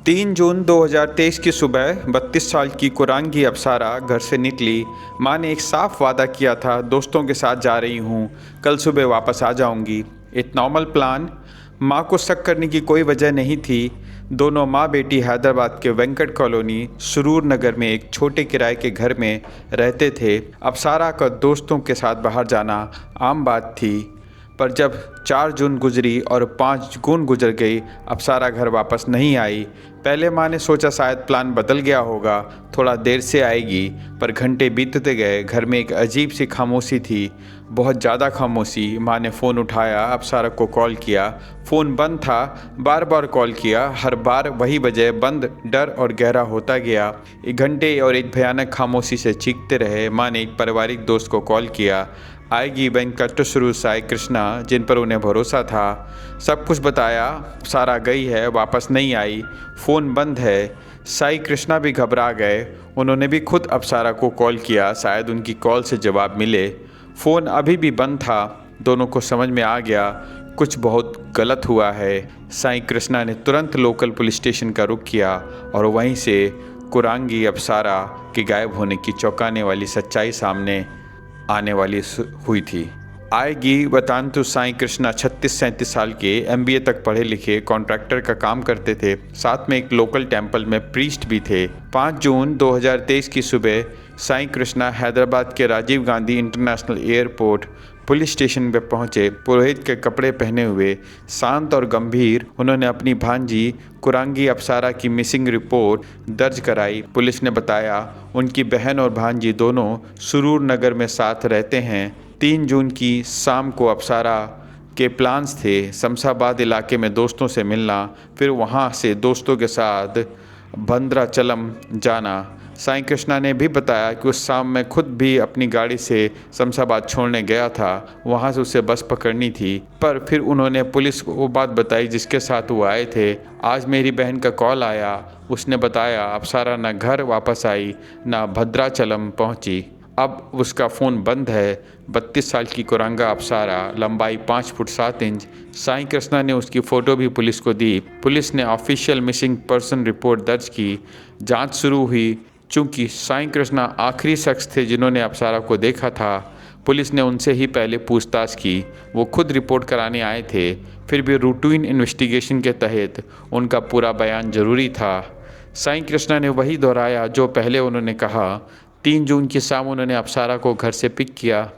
3 जून 2023 की सुबह 32 साल की कुरांगी अप्सरा घर से निकली। माँ ने एक साफ वादा किया था, दोस्तों के साथ जा रही हूँ, कल सुबह वापस आ जाऊँगी। एक नॉर्मल प्लान। माँ को शक करने की कोई वजह नहीं थी। दोनों माँ बेटी हैदराबाद के वेंकट कॉलोनी सुरूर नगर में एक छोटे किराए के घर में रहते थे। अप्सरा का दोस्तों के साथ बाहर जाना आम बात थी, पर जब 4 जून गुजरी और 5 जून गुजर गई, अप्सरा घर वापस नहीं आई। पहले माँ ने सोचा शायद प्लान बदल गया होगा, थोड़ा देर से आएगी, पर घंटे बीतते गए। घर में एक अजीब सी खामोशी थी, बहुत ज़्यादा खामोशी। माँ ने फ़ोन उठाया, अप्सरा को कॉल किया। फ़ोन बंद था, बार बार कॉल किया, हर बार वही वजह, बंद। डर और गहरा होता गया। एक घंटे और एक भयानक खामोशी से चीखते रहे। माँ ने एक पारिवारिक दोस्त को कॉल किया, आएगी वेंकटेश्वर साई कृष्णा, जिन पर उन्हें भरोसा था। सब कुछ बताया, सारा गई है, वापस नहीं आई, फ़ोन बंद है। साई कृष्णा भी घबरा गए। उन्होंने भी खुद अप्सरा को कॉल किया, शायद उनकी कॉल से जवाब मिले। फ़ोन अभी भी बंद था। दोनों को समझ में आ गया कुछ बहुत गलत हुआ है। साई कृष्णा ने तुरंत लोकल पुलिस स्टेशन का रुख किया और वहीं से कुरांगी अप्सरा के गायब होने की चौंकाने वाली सच्चाई सामने आने वाली हुई थी। आएगी बतांतु साई कृष्णा 36-37 साल के, एमबीए तक पढ़े लिखे, कॉन्ट्रैक्टर का काम करते थे, साथ में एक लोकल टेंपल में प्रीस्ट भी थे। 5 जून 2023 की सुबह साई कृष्णा हैदराबाद के Rajiv Gandhi international airport police station पर पहुंचे। पुरोहित के कपड़े पहने हुए, शांत और गंभीर, उन्होंने अपनी भांजी कुरांगी अप्सरा की मिसिंग रिपोर्ट दर्ज कराई। पुलिस ने बताया उनकी बहन और भांजी दोनों सुरूर नगर में साथ रहते हैं। 3 जून की शाम को अप्सरा के प्लान्स थे शमशाबाद इलाके में दोस्तों से मिलना, फिर वहां से दोस्तों के साथ भद्राचलम जाना। साई कृष्णा ने भी बताया कि उस शाम मैं खुद भी अपनी गाड़ी से शमशाबाद छोड़ने गया था, वहां से उसे बस पकड़नी थी। पर फिर उन्होंने पुलिस को वो बात बताई जिसके साथ वो आए थे। आज मेरी बहन का कॉल आया, उसने बताया अप्सरा न घर वापस आई न भद्राचलम पहुंची। अब उसका फ़ोन बंद है। 32 साल की कुरांगा अप्सरा, लंबाई 5 फुट 7 इंच। साई कृष्णा ने उसकी फ़ोटो भी पुलिस को दी। पुलिस ने ऑफिशियल मिसिंग पर्सन रिपोर्ट दर्ज की। जांच शुरू हुई। चूंकि साई कृष्णा आखिरी शख्स थे जिन्होंने अप्सरा को देखा था, पुलिस ने उनसे ही पहले पूछताछ की। वो खुद रिपोर्ट कराने आए थे, फिर भी रूटीन इन्वेस्टिगेशन के तहत उनका पूरा बयान जरूरी था। साई कृष्णा ने वही दोहराया जो पहले उन्होंने कहा। 3 जून की शाम उन्होंने अप्सरा को घर से पिक किया,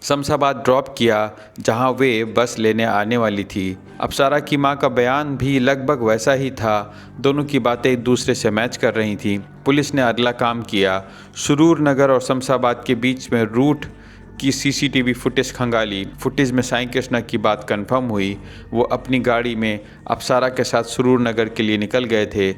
शमशाबाद ड्रॉप किया जहां वे बस लेने आने वाली थी। अप्सरा की मां का बयान भी लगभग वैसा ही था। दोनों की बातें एक दूसरे से मैच कर रही थीं। पुलिस ने अगला काम किया, सुरूर नगर और शमशाबाद के बीच में रूट की सीसीटीवी फुटेज खंगाली। फुटेज में साई कृष्णा की बात कंफर्म हुई। वो अपनी गाड़ी में अप्सरा के साथ सुरूर नगर के लिए निकल गए थे।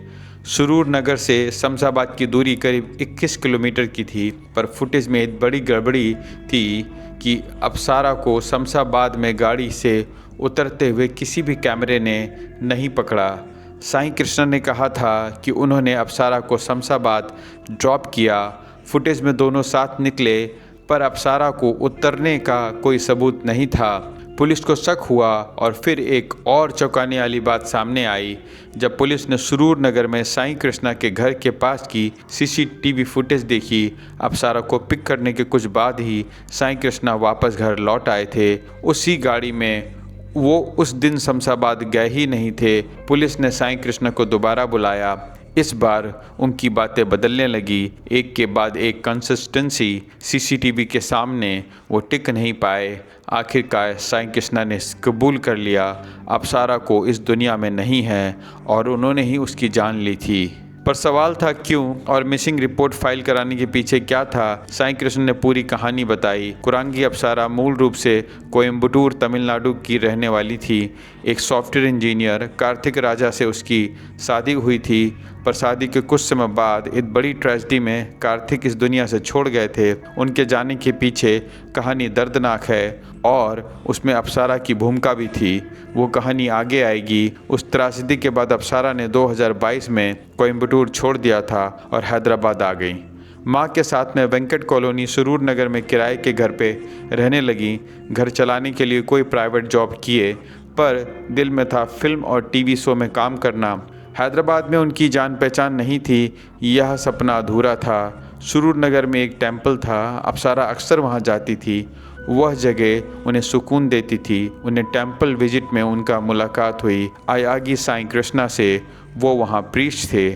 सुरूर नगर से शमशाबाद की दूरी करीब 21 किलोमीटर की थी, पर फुटेज में एक बड़ी गड़बड़ी थी कि अप्सरा को शमशाबाद में गाड़ी से उतरते हुए किसी भी कैमरे ने नहीं पकड़ा। साई कृष्णा ने कहा था कि उन्होंने अप्सरा को शमशाबाद ड्रॉप किया। फुटेज में दोनों साथ निकले, पर अप्सरा को उतरने का कोई सबूत नहीं था। पुलिस को शक हुआ और फिर एक और चौंकाने वाली बात सामने आई जब पुलिस ने सुरूर नगर में साई कृष्णा के घर के पास की सीसीटीवी फुटेज देखी। अप्सरा को पिक करने के कुछ बाद ही साई कृष्णा वापस घर लौट आए थे, उसी गाड़ी में। वो उस दिन शमशाबाद गए ही नहीं थे। पुलिस ने साई कृष्णा को दोबारा बुलाया। इस बार उनकी बातें बदलने लगी, एक के बाद एक कंसिस्टेंसी। सीसीटीवी के सामने वो टिक नहीं पाए। आखिरकार साई कृष्णा ने कबूल कर लिया अप्सरा को इस दुनिया में नहीं है और उन्होंने ही उसकी जान ली थी। पर सवाल था क्यों, और मिसिंग रिपोर्ट फाइल कराने के पीछे क्या था। साई कृष्ण ने पूरी कहानी बताई। कुरांगी अप्सरा मूल रूप से कोयम्बटूर तमिलनाडु की रहने वाली थी। एक सॉफ्टवेयर इंजीनियर कार्तिक राजा से उसकी शादी हुई थी, पर शादी के कुछ समय बाद एक बड़ी ट्रेजेडी में कार्तिक इस दुनिया से छोड़ गए थे। उनके जाने के पीछे कहानी दर्दनाक है और उसमें अप्सरा की भूमिका भी थी। वो कहानी आगे आएगी। उस त्रासदी के बाद अप्सरा ने 2022 में कोयम्बटूर छोड़ दिया था और हैदराबाद आ गई। माँ के साथ में वेंकट कॉलोनी सुरूर नगर में किराए के घर पे रहने लगी। घर चलाने के लिए कोई प्राइवेट जॉब किए, पर दिल में था फिल्म और टीवी शो में काम करना। हैदराबाद में उनकी जान पहचान नहीं थी, यह सपना अधूरा था। सुरूर नगर में एक टेम्पल था, अप्सरा अक्सर वहाँ जाती थी। वह जगह उन्हें सुकून देती थी। उन्हें टेम्पल विजिट में उनका मुलाकात हुई अयागी साईं कृष्णा से। वो वहाँ प्रीस्ट थे।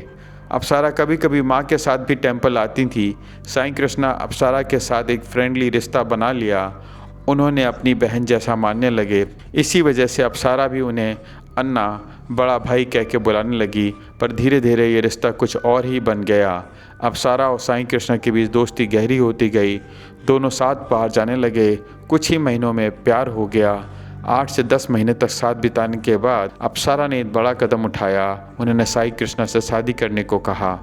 अप्सरा कभी कभी माँ के साथ भी टेम्पल आती थी। साईं कृष्णा अप्सरा के साथ एक फ्रेंडली रिश्ता बना लिया। उन्होंने अपनी बहन जैसा मानने लगे। इसी वजह से अप्सरा भी उन्हें अन्ना, बड़ा भाई कह के बुलाने लगी। पर धीरे धीरे ये रिश्ता कुछ और ही बन गया। अप्सरा और साईं कृष्णा के बीच दोस्ती गहरी होती गई। दोनों साथ बाहर जाने लगे। कुछ ही महीनों में प्यार हो गया। 8 से 10 महीने तक साथ बिताने के बाद अप्सरा ने एक बड़ा कदम उठाया। उन्होंने साईं कृष्णा से शादी करने को कहा।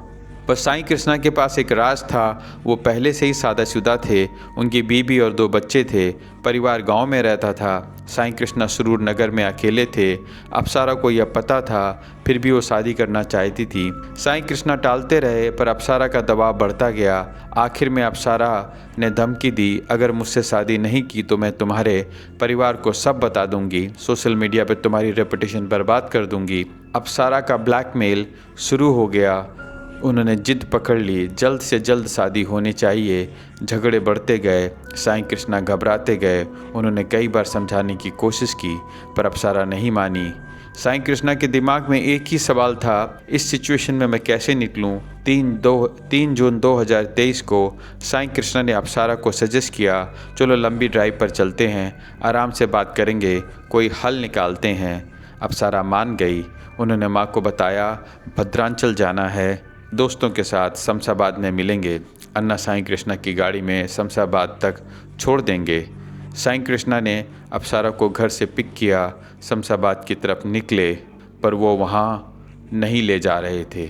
पर साईं कृष्णा के पास एक राज था। वो पहले से ही शादीशुदा थे। उनकी बीवी और 2 बच्चे थे। परिवार गांव में रहता था। साईं कृष्णा सुरूर नगर में अकेले थे। अप्सरा को यह पता था, फिर भी वो शादी करना चाहती थी। साईं कृष्णा टालते रहे, पर अप्सरा का दबाव बढ़ता गया। आखिर में अप्सरा ने धमकी दी, अगर मुझसे शादी नहीं की तो मैं तुम्हारे परिवार को सब बता दूंगी। सोशल मीडिया पर तुम्हारी रेपुटेशन बर्बाद कर दूंगी। अप्सरा का ब्लैकमेल शुरू हो गया। उन्होंने जिद पकड़ ली, जल्द से जल्द शादी होनी चाहिए। झगड़े बढ़ते गए। साईं कृष्णा घबराते गए। उन्होंने कई बार समझाने की कोशिश की, पर अप्सरा नहीं मानी। साईं कृष्णा के दिमाग में एक ही सवाल था, इस सिचुएशन में मैं कैसे निकलूं। 3 जून 2023 को साईं कृष्णा ने अप्सरा को सजेस्ट किया, चलो लंबी ड्राइव पर चलते हैं, आराम से बात करेंगे, कोई हल निकालते हैं। अप्सरा मान गई। उन्होंने माँ को बताया, भद्रांचल जाना है, दोस्तों के साथ शमशाबाद में मिलेंगे। अन्ना साईं कृष्णा की गाड़ी में शमशाबाद तक छोड़ देंगे। साईं कृष्णा ने अप्सरा को घर से पिक किया। शमशाबाद की तरफ निकले, पर वो वहाँ नहीं ले जा रहे थे।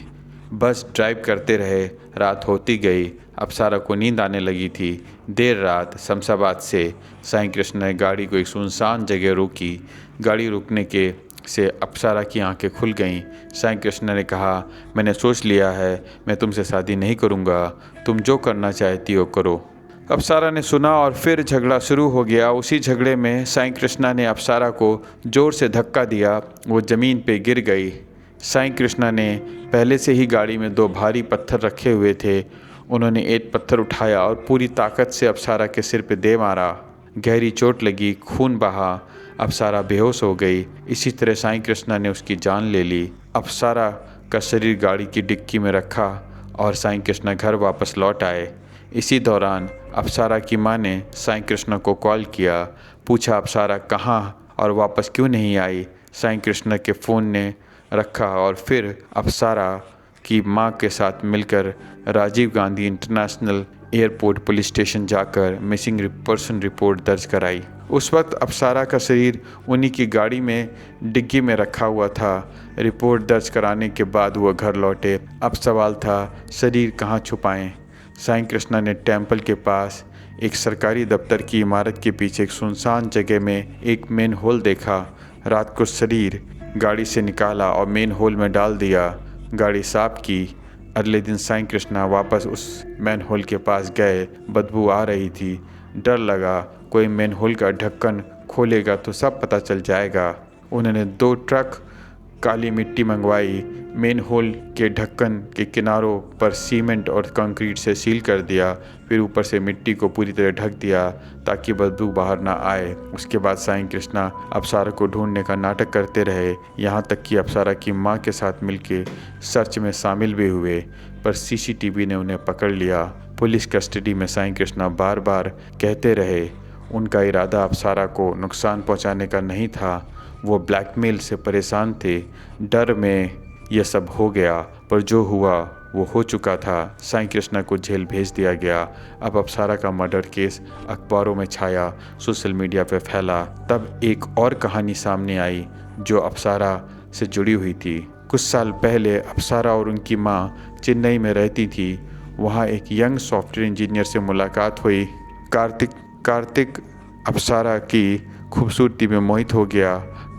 बस ड्राइव करते रहे। रात होती गई। अप्सरा को नींद आने लगी थी। देर रात शमशाबाद से साईं कृष्णा ने गाड़ी को एक सुनसान जगह रोकी। गाड़ी रुकने के से अप्सरा की आंखें खुल गईं। साईं कृष्णा ने कहा, मैंने सोच लिया है, मैं तुमसे शादी नहीं करूँगा, तुम जो करना चाहती हो करो। अप्सरा ने सुना और फिर झगड़ा शुरू हो गया। उसी झगड़े में साईं कृष्णा ने अप्सरा को ज़ोर से धक्का दिया। वो ज़मीन पे गिर गई। साईं कृष्णा ने पहले से ही गाड़ी में 2 भारी पत्थर रखे हुए थे। उन्होंने एक पत्थर उठाया और पूरी ताकत से अप्सरा के सिर पे दे मारा। गहरी चोट लगी, खून बहा। अप्सरा बेहोश हो गई। इसी तरह साईं कृष्णा ने उसकी जान ले ली। अप्सरा का शरीर गाड़ी की डिक्की में रखा और साईं कृष्णा घर वापस लौट आए। इसी दौरान अप्सरा की माँ ने साईं कृष्णा को कॉल किया, पूछा अप्सरा कहाँ और वापस क्यों नहीं आई। साईं कृष्णा के फ़ोन ने रखा और फिर अप्सरा की माँ के साथ मिलकर Rajiv Gandhi international airport police station जाकर मिसिंग पर्सन रिपोर्ट दर्ज कराई। उस वक्त अप्सरा का शरीर उन्हीं की गाड़ी में डिग्गी में रखा हुआ था। रिपोर्ट दर्ज कराने के बाद वह घर लौटे। अब सवाल था, शरीर कहाँ छुपाएं। साईं कृष्णा ने टेम्पल के पास एक सरकारी दफ्तर की इमारत के पीछे एक सुनसान जगह में एक मेन होल देखा। रात को शरीर गाड़ी से निकाला और मेन होल में डाल दिया। गाड़ी साफ की। अगले दिन साईं कृष्णा वापस उस मेन होल के पास गए। बदबू आ रही थी। डर लगा, कोई मेन होल का ढक्कन खोलेगा तो सब पता चल जाएगा। उन्होंने 2 ट्रक काली मिट्टी मंगवाई। मेन होल के ढक्कन के किनारों पर सीमेंट और कंक्रीट से सील कर दिया। फिर ऊपर से मिट्टी को पूरी तरह ढक दिया ताकि बदबू बाहर ना आए। उसके बाद साईं कृष्णा अप्सरा को ढूंढने का नाटक करते रहे, यहाँ तक कि अप्सरा की माँ के साथ मिलकर सर्च में शामिल भी हुए, पर सीसीटीवी ने उन्हें पकड़ लिया। पुलिस कस्टडी में साईं कृष्णा बार बार कहते रहे उनका इरादा अप्सरा को नुकसान पहुँचाने का नहीं था। वो ब्लैकमेल से परेशान थे। डर में यह सब हो गया, पर जो हुआ वो हो चुका था। साईं कृष्णा को जेल भेज दिया गया। अब अप्सरा का मर्डर केस अखबारों में छाया, सोशल मीडिया पर फैला। तब एक और कहानी सामने आई जो अप्सरा से जुड़ी हुई थी। कुछ साल पहले अप्सरा और उनकी माँ चेन्नई में रहती थी। वहाँ एक यंग सॉफ्टवेयर इंजीनियर से मुलाकात हुई। कार्तिक अप्सरा की खूबसूरती में मोहित हो गया।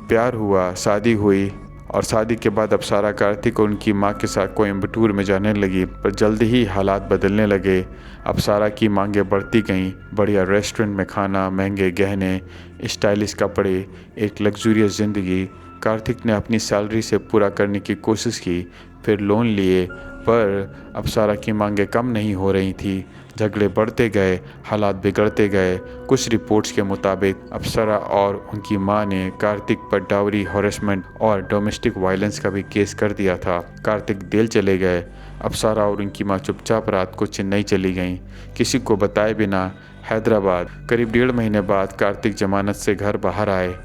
प्यार हुआ, शादी हुई और शादी के बाद अप्सरा कार्तिक और उनकी माँ के साथ कोयम्बटूर में जाने लगी, पर जल्द ही हालात बदलने लगे। अप्सरा की मांगें बढ़ती गईं। बढ़िया रेस्टोरेंट में खाना, महंगे गहने, स्टाइलिश कपड़े, एक लग्जूरियस ज़िंदगी। कार्तिक ने अपनी सैलरी से पूरा करने की कोशिश की, फिर लोन लिए, पर अप्सरा की मांगें कम नहीं हो रही थी। झगड़े बढ़ते गए, हालात बिगड़ते गए। कुछ रिपोर्ट्स के मुताबिक अप्सरा और उनकी मां ने कार्तिक पर डाउरी, हॉरेसमेंट और डोमेस्टिक वायलेंस का भी केस कर दिया था। कार्तिक जेल चले गए। अप्सरा और उनकी मां चुपचाप रात को चेन्नई चली गईं, किसी को बताए बिना हैदराबाद। करीब 1.5 महीने बाद कार्तिक जमानत से घर बाहर आए,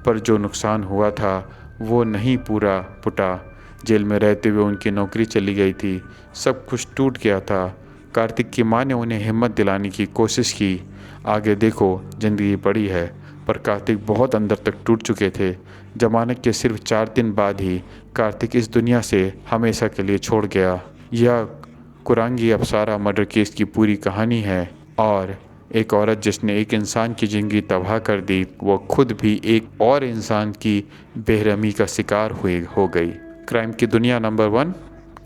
पर जो नुकसान हुआ था वो नहीं पूरा पुटा। जेल में रहते हुए उनकी नौकरी चली गई थी, सब कुछ टूट गया था। कार्तिक की मां ने उन्हें हिम्मत दिलाने की कोशिश की, आगे देखो ज़िंदगी बड़ी है, पर कार्तिक बहुत अंदर तक टूट चुके थे। जमानत के सिर्फ 4 दिन बाद ही कार्तिक इस दुनिया से हमेशा के लिए छोड़ गया। यह कुरांगी अप्सरा मर्डर केस की पूरी कहानी है, और एक औरत जिसने एक इंसान की ज़िंदगी तबाह कर दी, वो खुद भी एक और इंसान की बेरहमी का शिकार हो गई। क्राइम की दुनिया नंबर 1।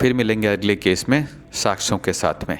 फिर मिलेंगे अगले केस में साक्ष्यों के साथ में।